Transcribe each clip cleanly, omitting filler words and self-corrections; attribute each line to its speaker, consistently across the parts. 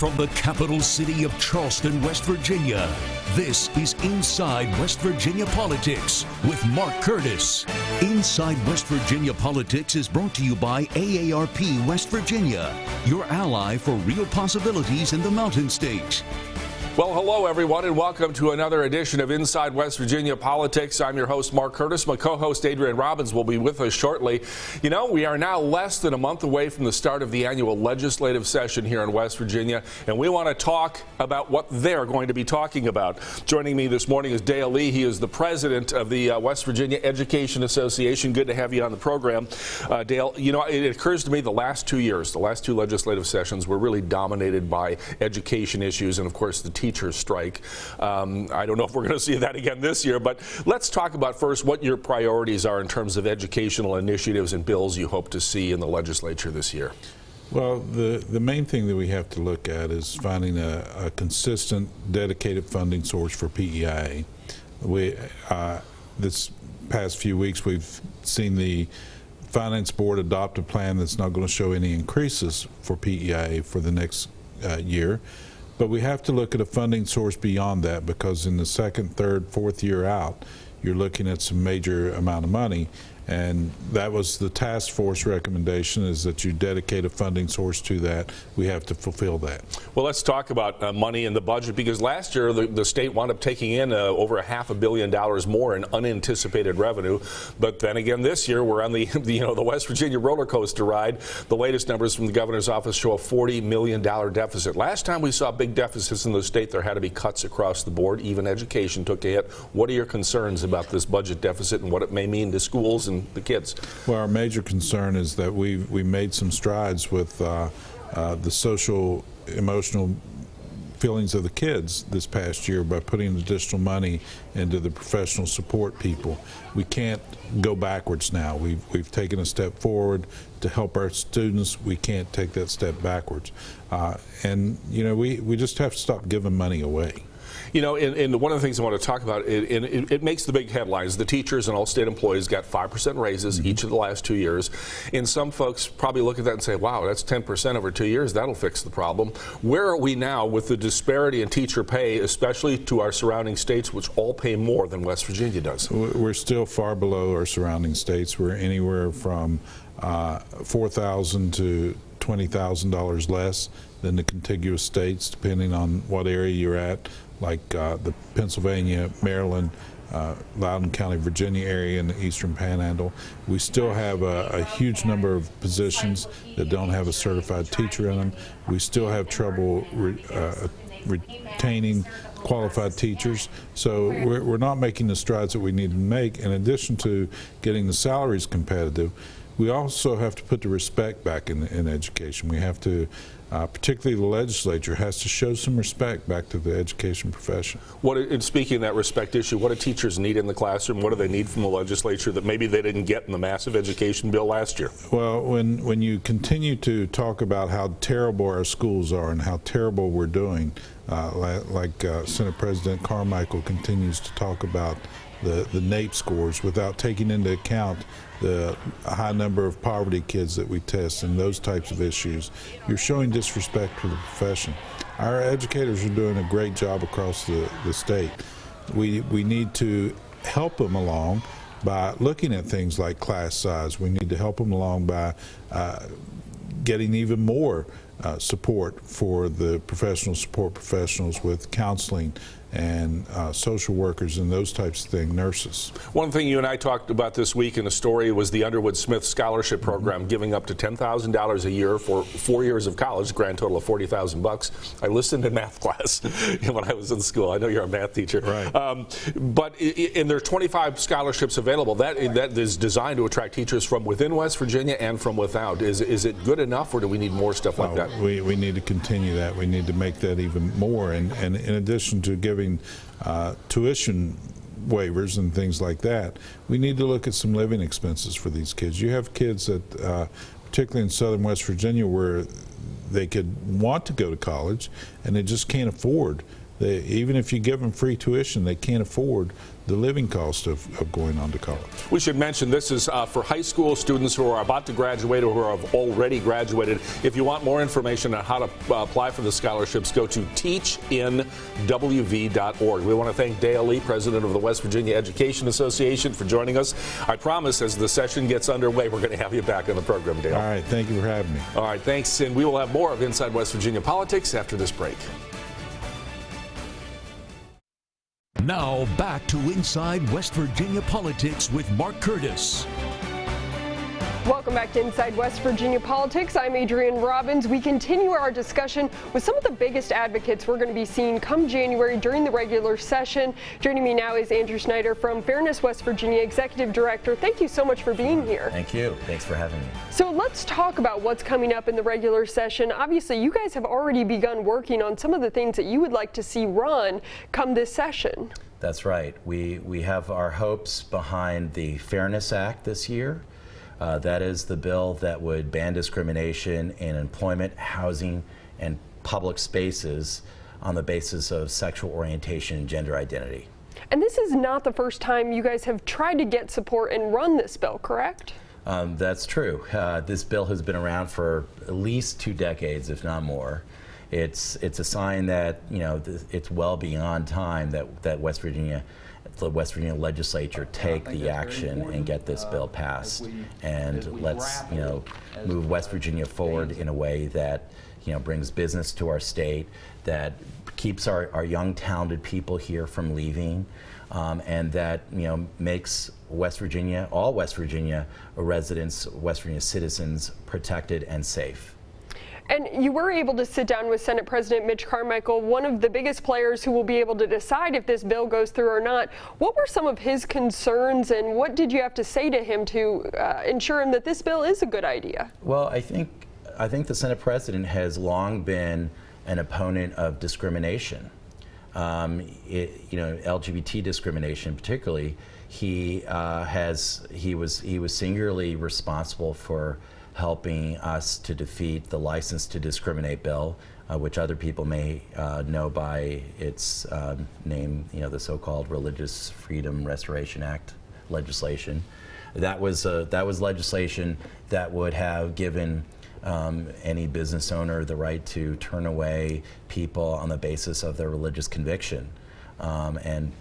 Speaker 1: From the capital city of Charleston, West Virginia, this is Inside West Virginia Politics with Mark Curtis. Inside West Virginia Politics is brought to you by AARP West Virginia, your ally for real possibilities in the Mountain State.
Speaker 2: Well, hello, everyone, and welcome to another edition of Inside West Virginia Politics. I'm your host, Mark Curtis. My co-host, Adrian Robbins, will be with us shortly. You know, we are now less than a month away from the start of the annual legislative session here in West Virginia, and we want to talk about what they're going to be talking about. Joining me this morning is Dale Lee. He is the president of the West Virginia Education Association. Good to have you on the program. Dale, you know, it occurs to me the last 2 years, the last two legislative sessions were really dominated by education issues and, of course, the teachers strike. I don't know if we're going to see that again this year, but let's talk about first what your priorities are in terms of educational initiatives and bills you hope to see in the legislature this year.
Speaker 3: Well, the main thing that we have to look at is finding a consistent, dedicated funding source for PEIA. This past few weeks, we've seen the Finance Board adopt a plan that's not going to show any increases for PEIA for the next year. But we have to look at a funding source beyond that, because in the second, third, fourth year out, you're looking at some major amount of money. And that was the task force recommendation, is that you dedicate a funding source to that. We have to fulfill that.
Speaker 2: Well, let's talk about money in the budget, because last year the state wound up taking in over $500 million more in unanticipated revenue. But then again, this year we're on the West Virginia roller coaster ride. The latest numbers from the governor's office show a $40 million deficit. Last time we saw big deficits in the state, there had to be cuts across the board. Even education took a hit. What are your concerns about this budget deficit and what it may mean to schools and the kids?
Speaker 3: Well, our major concern is that we made some strides with the social, emotional feelings of the kids this past year by putting additional money into the professional support people. We can't go backwards now. We've taken a step forward to help our students. We can't take that step backwards. And, you know, we just have to stop giving money away.
Speaker 2: You know, and one of the things I want to talk about, it makes the big headlines. The teachers and all state employees got 5% raises each of the last 2 years. And some folks probably look at that and say, wow, that's 10% over 2 years. That'll fix the problem. Where are we now with the disparity in teacher pay, especially to our surrounding states, which all pay more than West Virginia does?
Speaker 3: We're still far below our surrounding states. We're anywhere from $4,000 to $20,000 less than the contiguous states, depending on what area you're at, like the Pennsylvania, Maryland, Loudoun County, Virginia area in the Eastern Panhandle. We still have a huge number of positions that don't have a certified teacher in them. We still have trouble retaining qualified teachers. So we're not making the strides that we need to make. In addition to getting the salaries competitive, we also have to put the respect back in education. We have to, particularly the legislature, has to show some respect back to the education profession.
Speaker 2: Speaking of that respect issue, what do teachers need in the classroom? What do they need from the legislature that maybe they didn't get in the massive education bill last year?
Speaker 3: Well, when you continue to talk about how terrible our schools are and how terrible we're doing, like Senate President Carmichael continues to talk about the NAEP scores without taking into account the high number of poverty kids that we test and those types of issues, you're showing disrespect for the profession. Our educators are doing a great job across the state. We need to help them along by looking at things like class size. We need to help them along by getting even more support for the professional support professionals with counseling and social workers and those types of things, nurses. One
Speaker 2: thing you and I talked about this week in a story was the Underwood Smith Scholarship Program, giving up to $10,000 a year for 4 years of college, grand total of $40,000. I listened in math class when I was in school. I know you're a math teacher.
Speaker 3: Right.
Speaker 2: And there are 25 scholarships available. That is designed to attract teachers from within West Virginia and from without. Is it good enough, or do we need more stuff like that?
Speaker 3: We need to continue that. We need to make that even more. And in addition to giving tuition waivers and things like that, we need to look at some living expenses for these kids. You have kids that, particularly in southern West Virginia, where they could want to go to college and they just can't afford even if you give them free tuition, they can't afford the living cost of going on to college.
Speaker 2: We should mention this is for high school students who are about to graduate or who have already graduated. If you want more information on how to apply for the scholarships, go to teachinwv.org. We want to thank Dale Lee, president of the West Virginia Education Association, for joining us. I promise as the session gets underway, we're going to have you back on the program, Dale.
Speaker 3: All right, thank you for having me.
Speaker 2: All right, thanks. And we will have more of Inside West Virginia Politics after this break.
Speaker 1: Now back to Inside West Virginia Politics with Mark Curtis.
Speaker 4: Welcome back to Inside West Virginia Politics. I'm Adrienne Robbins. We continue our discussion with some of the biggest advocates we're going to be seeing come January during the regular session. Joining me now is Andrew Snyder from Fairness West Virginia, Executive Director. Thank you so much for being here.
Speaker 5: Thank you. Thanks for having me.
Speaker 4: So let's talk about what's coming up in the regular session. Obviously, you guys have already begun working on some of the things that you would like to see run come this session.
Speaker 5: That's right. We have our hopes behind the Fairness Act this year. That is the bill that would ban discrimination in employment, housing, and public spaces on the basis of sexual orientation and gender identity.
Speaker 4: And this is not the first time you guys have tried to get support and run this bill, correct?
Speaker 5: That's true. This bill has been around for at least 2 decades, if not more. It's a sign that, you know, it's well beyond time that the West Virginia legislature take the action and get this bill passed, and let's, you know, move West Virginia forward in a way that, you know, brings business to our state, that keeps our young talented people here from leaving, and that, you know, makes West Virginia, all West Virginia residents, West Virginia citizens, protected and safe.
Speaker 4: And you were able to sit down with Senate President Mitch Carmichael, one of the biggest players who will be able to decide if this bill goes through or not. What were some of his concerns, and what did you have to say to him to ensure him that this bill is a good idea?
Speaker 5: Well, I think the Senate President has long been an opponent of discrimination. You know, LGBT discrimination particularly. He was singularly responsible for helping us to defeat the License to Discriminate bill, which other people may know by its name, you know, the so-called Religious Freedom Restoration Act legislation. That was legislation that would have given any business owner the right to turn away people on the basis of their religious conviction, and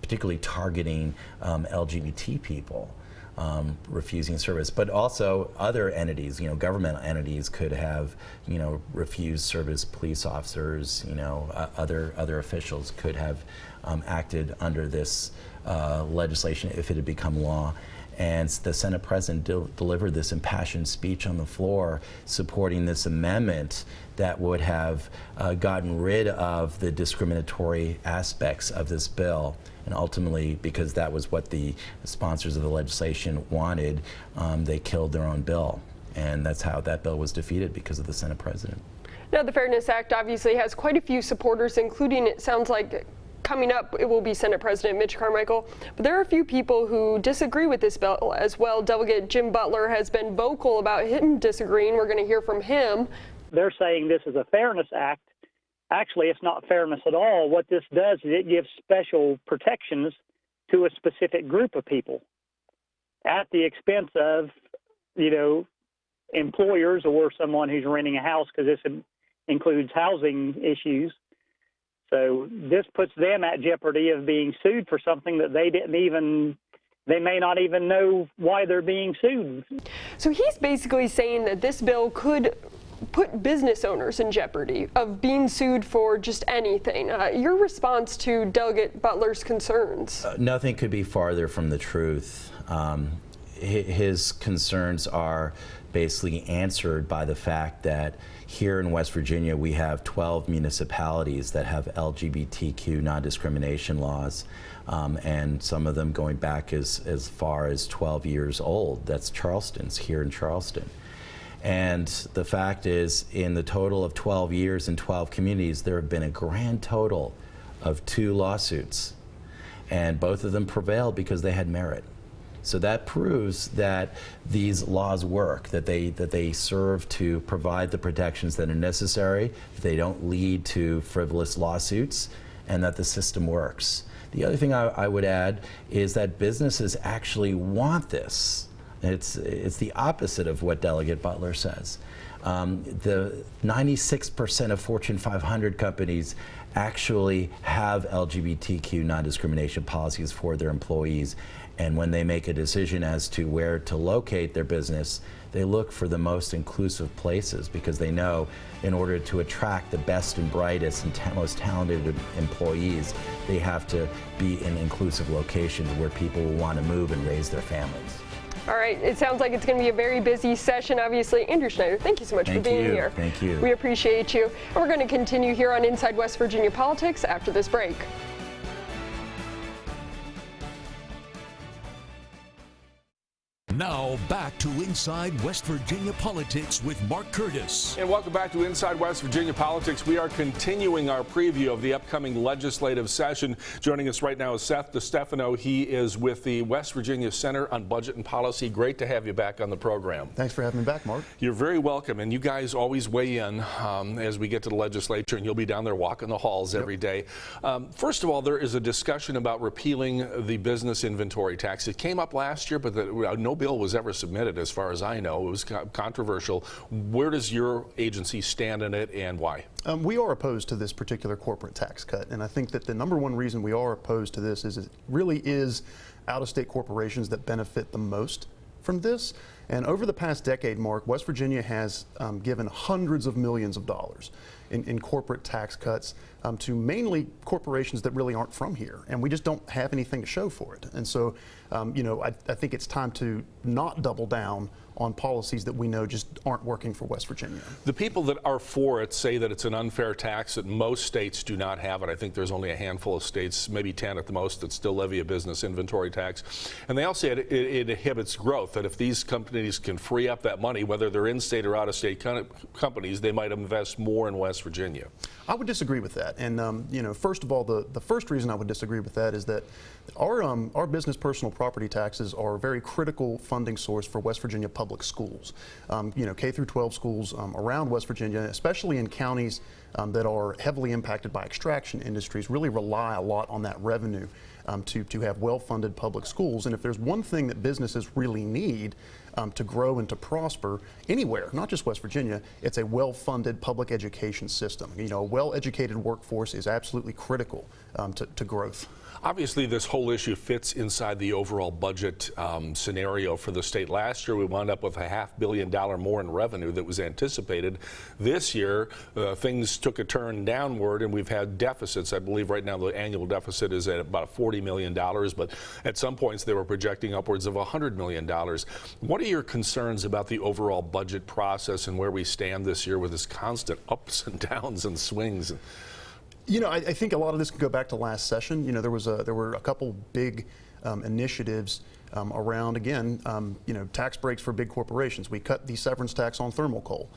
Speaker 5: particularly targeting LGBT people. Refusing service, but also other entities, you know, governmental entities could have, you know, refused service. Police officers, you know, other officials could have acted under this legislation if it had become law. And the Senate President delivered this impassioned speech on the floor supporting this amendment that would have gotten rid of the discriminatory aspects of this bill. And ultimately, because that was what the sponsors of the legislation wanted, they killed their own bill. And that's how that bill was defeated, because of the Senate President.
Speaker 4: Now, the Fairness Act obviously has quite a few supporters, including, it sounds like, coming up, it will be Senate President Mitch Carmichael. But there are a few people who disagree with this bill as well. Delegate Jim Butler has been vocal about him disagreeing. We're going to hear from him.
Speaker 6: They're saying this is a Fairness Act. Actually, it's not fairness at all. What this does is it gives special protections to a specific group of people at the expense of, you know, employers or someone who's renting a house, because this includes housing issues. So this puts them at jeopardy of being sued for something that they may not even know why they're being sued. So
Speaker 4: he's basically saying that this bill could put business owners in jeopardy of being sued for just anything. Your response to Delegate Butler's concerns?
Speaker 5: Nothing could be farther from the truth. His concerns are basically answered by the fact that here in West Virginia we have 12 municipalities that have LGBTQ non-discrimination laws, and some of them going back as far as 12 years old. That's Charleston's, here in Charleston. And the fact is, in the total of 12 years in 12 communities, there have been a grand total of 2 lawsuits, and both of them prevailed because they had merit. So that proves that these laws work, that they serve to provide the protections that are necessary, that they don't lead to frivolous lawsuits, and that the system works. The other thing I would add is that businesses actually want this. It's the opposite of what Delegate Butler says. The 96% of Fortune 500 companies actually have LGBTQ non-discrimination policies for their employees, and when they make a decision as to where to locate their business, they look for the most inclusive places, because they know in order to attract the best and brightest and most talented employees, they have to be in inclusive locations where people will want to move and raise their families.
Speaker 4: All right, it sounds like it's going to be a very busy session, obviously. Andrew Schneider, thank you so much for being here.
Speaker 5: Thank you.
Speaker 4: We appreciate you. And we're going to continue here on Inside West Virginia Politics after this break.
Speaker 1: Now back to Inside West Virginia Politics with Mark Curtis.
Speaker 2: And welcome back to Inside West Virginia Politics. We are continuing our preview of the upcoming legislative session. Joining us right now is Seth DeStefano. He is with the West Virginia Center on Budget and Policy. Great to have you back on the program.
Speaker 7: Thanks for having me back, Mark.
Speaker 2: You're very welcome, and you guys always weigh in as we get to the legislature, and you'll be down there walking the halls every day. First of all, there is a discussion about repealing the business inventory tax. It came up last year, but no bill was ever submitted, as far as I know. It was controversial. Where does your agency stand in it, and why?
Speaker 7: We are opposed to this particular corporate tax cut, and I think that the number one reason we are opposed to this is it really is out-of-state corporations that benefit the most from this. And over the past decade, Mark, West Virginia has given hundreds of millions of dollars in corporate tax cuts to mainly corporations that really aren't from here, and we just don't have anything to show for it. And so, you know, I think it's time to not double down on policies that we know just aren't working for West Virginia.
Speaker 2: The people that are for it say that it's an unfair tax, that most states do not have it. I think there's only a handful of states, maybe 10 at the most, that still levy a business inventory tax. And they all say it inhibits growth, that if these companies can free up that money, whether they're in-state or out-of-state companies, they might invest more in West Virginia.
Speaker 7: I would disagree with that. And, you know, first of all, the first reason I would disagree with that is that our business personal property taxes are a very critical funding source for West Virginia public schools. You know, K through 12 schools around West Virginia, especially in counties that are heavily impacted by extraction industries, really rely a lot on that revenue to have well-funded public schools. And if there's one thing that businesses really need to grow and to prosper anywhere, not just West Virginia, it's a well-funded public education system. You know, a well-educated workforce is absolutely critical to growth.
Speaker 2: Obviously, this whole issue fits inside the overall budget scenario for the state. Last year, we wound up with $500 million more in revenue that was anticipated. This year, things took a turn downward, and we've had deficits. I believe right now the annual deficit is at about $40 million, but at some points they were projecting upwards of $100 million. What are your concerns about the overall budget process and where we stand this year with this constant ups and downs and swings?
Speaker 7: You know, I think a lot of this can go back to last session. You know, there were a couple big initiatives around, again, you know, tax breaks for big corporations. We cut the severance tax on thermal coal.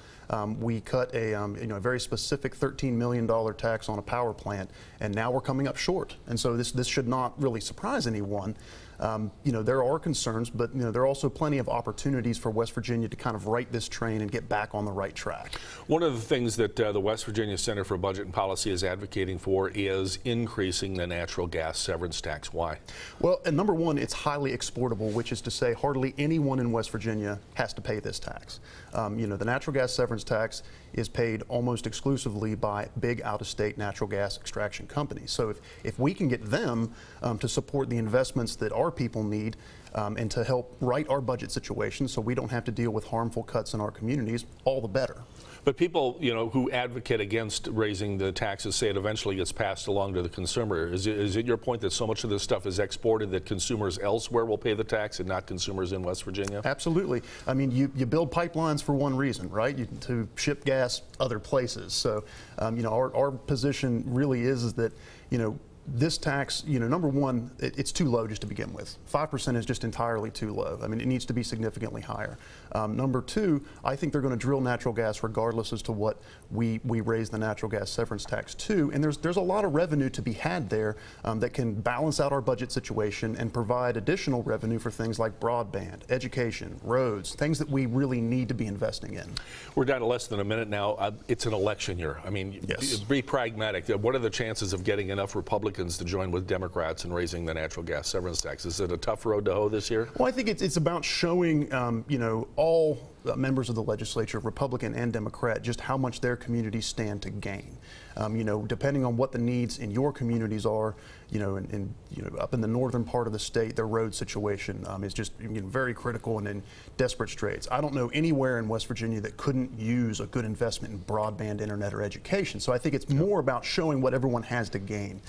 Speaker 7: We cut a a very specific $13 million tax on a power plant, and now we're coming up short. And so this should not really surprise anyone. You know, there are concerns, but you know, there are also plenty of opportunities for West Virginia to kind of right this train and get back on the right track.
Speaker 2: One of the things that the West Virginia Center for Budget and Policy is advocating for is increasing the natural gas severance tax. Why?
Speaker 7: Well, and number one, it's highly exportable, which is to say hardly anyone in West Virginia has to pay this tax. You know, the natural gas severance tax is paid almost exclusively by big out-of-state natural gas extraction companies. So if we can get them to support the investments that our people need and to help right our budget situation so we don't have to deal with harmful cuts in our communities, all the better.
Speaker 2: But people, you know, who advocate against raising the taxes say it eventually gets passed along to the consumer. Is it your point that so much of this stuff is exported that consumers elsewhere will pay the tax and not consumers in West Virginia?
Speaker 7: Absolutely. I mean, you build pipelines for one reason, right? To ship gas other places. So, you know, our position really is that, you know, this tax, you know, number one, it's too low just to begin with. 5% is just entirely too low. I mean, it needs to be significantly higher. Number two, I think they're going to drill natural gas regardless as to what we raise the natural gas severance tax to. And there's a lot of revenue to be had there that can balance out our budget situation and provide additional revenue for things like broadband, education, roads, things that we really need to be investing in.
Speaker 2: We're down to less than a minute now. It's an election year. I mean,
Speaker 7: yes.
Speaker 2: Be pragmatic. What are the chances of getting enough Republicans to join with Democrats in raising the natural gas severance tax? Is it a tough road to hoe this year?
Speaker 7: Well, I think it's about showing, all members of the legislature, Republican and Democrat, just how much their communities stand to gain. Depending on what the needs in your communities are, up in the northern part of the state, their road situation is just very critical and in desperate straits. I don't know anywhere in West Virginia that couldn't use a good investment in broadband, internet, or education. So I think it's more about showing what everyone has to gain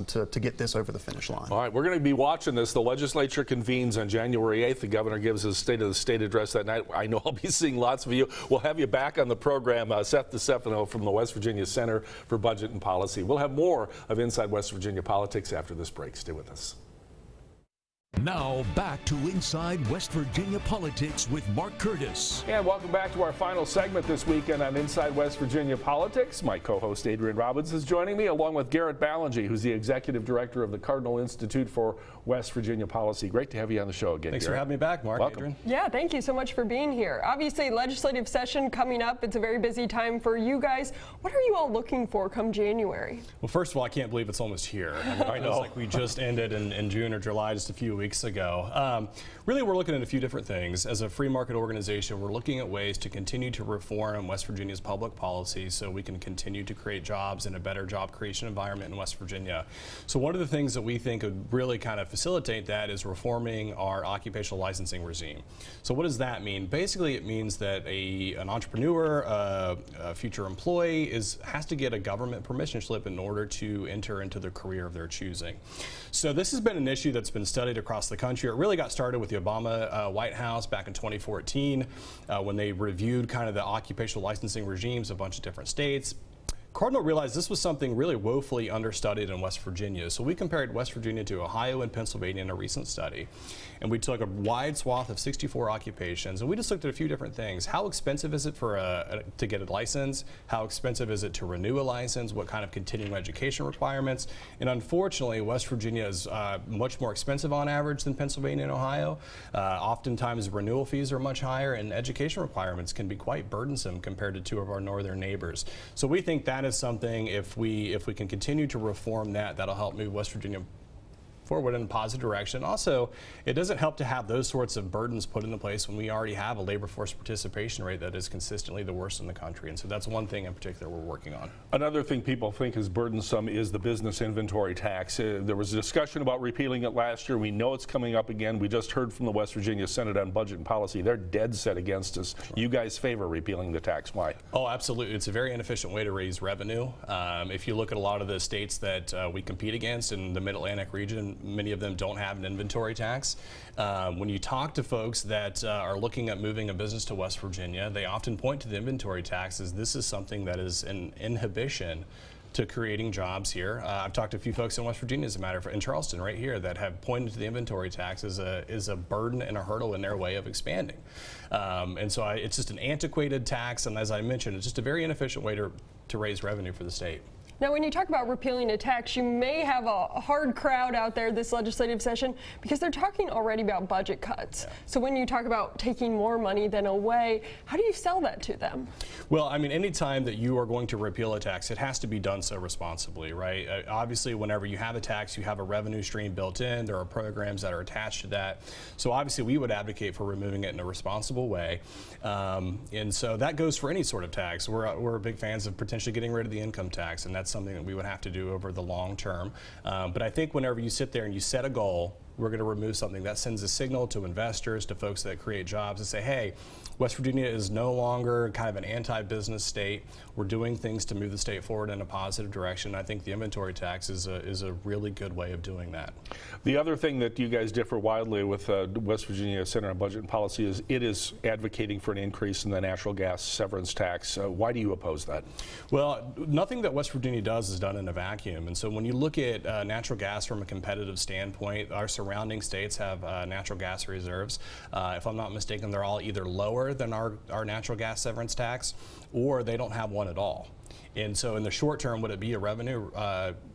Speaker 7: to get this over the finish line.
Speaker 2: All right, we're going to be watching this. The legislature convenes on January 8th. The governor gives his State of the State address that night. I know I'll be seeing lots of you. We'll have you back on the program, Seth DeStefano from the West Virginia Center for Budget and Policy. We'll have more of Inside West Virginia Politics after this break. Stay with us.
Speaker 1: Now back to Inside West Virginia Politics with Mark Curtis.
Speaker 2: And welcome back to our final segment this weekend on Inside West Virginia Politics. My co-host Adrian Robbins is joining me, along with Garrett Ballingy, who's the Executive Director of the Cardinal Institute for West Virginia Policy. Great to have you on the show again,
Speaker 8: Thanks
Speaker 2: Garrett.
Speaker 8: for having me back, Mark.
Speaker 2: Welcome.
Speaker 8: Adrian.
Speaker 4: Yeah, thank you so much for being here. Obviously, legislative session coming up. It's a very busy time for you guys. What are you all looking for come January?
Speaker 8: Well, first of all, I can't believe it's almost here. I mean, it feels like we just ended in June or July just a few weeks ago. Really, we're looking at a few different things. As a free market organization, we're looking at ways to continue to reform West Virginia's public policy so we can continue to create jobs in a better job creation environment in West Virginia. So one of the things that we think would really kind of facilitate that is reforming our occupational licensing regime. So what does that mean? Basically, it means that an entrepreneur, a future employee has to get a government permission slip in order to enter into the career of their choosing. So this has been an issue that's been studied across the country. It really got started with the Obama White House back in 2014 when they reviewed kind of the occupational licensing regimes of a bunch of different states. Cardinal realized this was something really woefully understudied in West Virginia. So we compared West Virginia to Ohio and Pennsylvania in a recent study. And we took a wide swath of 64 occupations, and we just looked at a few different things. How expensive is it to get a license? How expensive is it to renew a license? What kind of continuing education requirements? And unfortunately, West Virginia is much more expensive on average than Pennsylvania and Ohio. Oftentimes, renewal fees are much higher, and education requirements can be quite burdensome compared to two of our northern neighbors. So we think that is something, if we can continue to reform that'll help move West Virginia forward in a positive direction. Also, it doesn't help to have those sorts of burdens put into place when we already have a labor force participation rate that is consistently the worst in the country. And so that's one thing in particular we're working on.
Speaker 2: Another thing people think is burdensome is the business inventory tax. There was a discussion about repealing it last year. We know it's coming up again. We just heard from the West Virginia Senate on Budget and Policy. They're dead set against us. Sure. You guys favor repealing the tax. Why? Oh,
Speaker 8: absolutely. It's a very inefficient way to raise revenue. If you look at a lot of the states that we compete against in the Mid-Atlantic region, many of them don't have an inventory tax. When you talk to folks that are looking at moving a business to West Virginia, they often point to the inventory tax as this is something that is an inhibition to creating jobs here. I've talked to a few folks in West Virginia, as a matter of fact, in Charleston right here, that have pointed to the inventory tax as a burden and a hurdle in their way of expanding. And so it's just an antiquated tax, and as I mentioned, it's just a very inefficient way to raise revenue for the state.
Speaker 4: Now, when you talk about repealing a tax, you may have a hard crowd out there this legislative session because they're talking already about budget cuts. Yeah. So when you talk about taking more money than away, how do you sell that to them?
Speaker 8: Well, I mean, any time that you are going to repeal a tax, it has to be done so responsibly, right? Obviously, whenever you have a tax, you have a revenue stream built in. There are programs that are attached to that. So obviously, we would advocate for removing it in a responsible way. And so that goes for any sort of tax. We're big fans of potentially getting rid of the income tax, and that's something that we would have to do over the long term. But I think whenever you sit there and you set a goal, we're going to remove something that sends a signal to investors, to folks that create jobs, and say, hey, West Virginia is no longer kind of an anti-business state. We're doing things to move the state forward in a positive direction. I think the inventory tax is a really good way of doing that.
Speaker 2: The other thing that you guys differ wildly with West Virginia Center on Budget and Policy is it is advocating for an increase in the natural gas severance tax. Why do you oppose that?
Speaker 8: Well, nothing that West Virginia does is done in a vacuum. And so when you look at natural gas from a competitive standpoint, our surrounding surrounding states have natural gas reserves. If I'm not mistaken, they're all either lower than our natural gas severance tax, or they don't have one at all. And so in the short term, would it be a revenue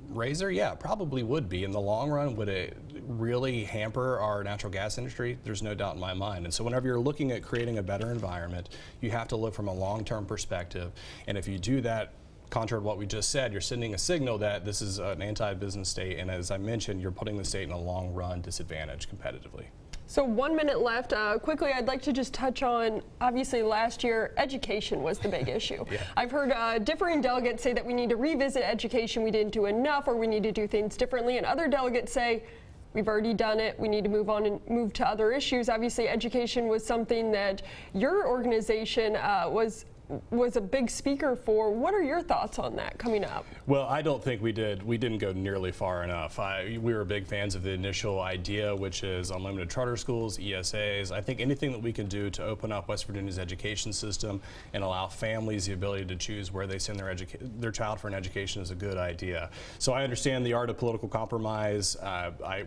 Speaker 8: raiser? Yeah, it probably would be. In the long run, would it really hamper our natural gas industry? There's no doubt in my mind. And so whenever you're looking at creating a better environment, you have to look from a long-term perspective. And if you do that, contrary to what we just said, you're sending a signal that this is an anti-business state. And as I mentioned, you're putting the state in a long-run disadvantage competitively.
Speaker 4: So 1 minute left. Quickly, I'd like to just touch on, obviously last year, education was the big issue.
Speaker 8: Yeah.
Speaker 4: I've heard differing delegates say that we need to revisit education, we didn't do enough, or we need to do things differently, and other delegates say, we've already done it, we need to move on and move to other issues. Obviously, education was something that your organization was a big speaker for. What are your thoughts on that coming up?
Speaker 8: Well, I don't think we didn't go nearly far enough. We were big fans of the initial idea, which is unlimited charter schools, ESAs. I think anything that we can do to open up West Virginia's education system and allow families the ability to choose where they send their child for an education is a good idea. So I understand the art of political compromise.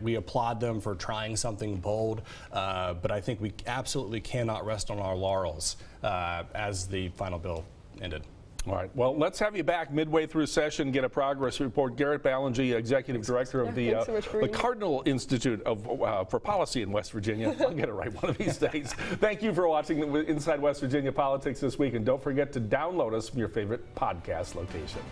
Speaker 8: We applaud them for trying something bold, but I think we absolutely cannot rest on our laurels as the final bill ended.
Speaker 2: All right. Well, let's have you back midway through session, get a progress report. Garrett Ballingy, Executive Director of the Cardinal Institute for Policy in West Virginia. I'll get it right one of these days. Thank you for watching Inside West Virginia Politics this week, and don't forget to download us from your favorite podcast location.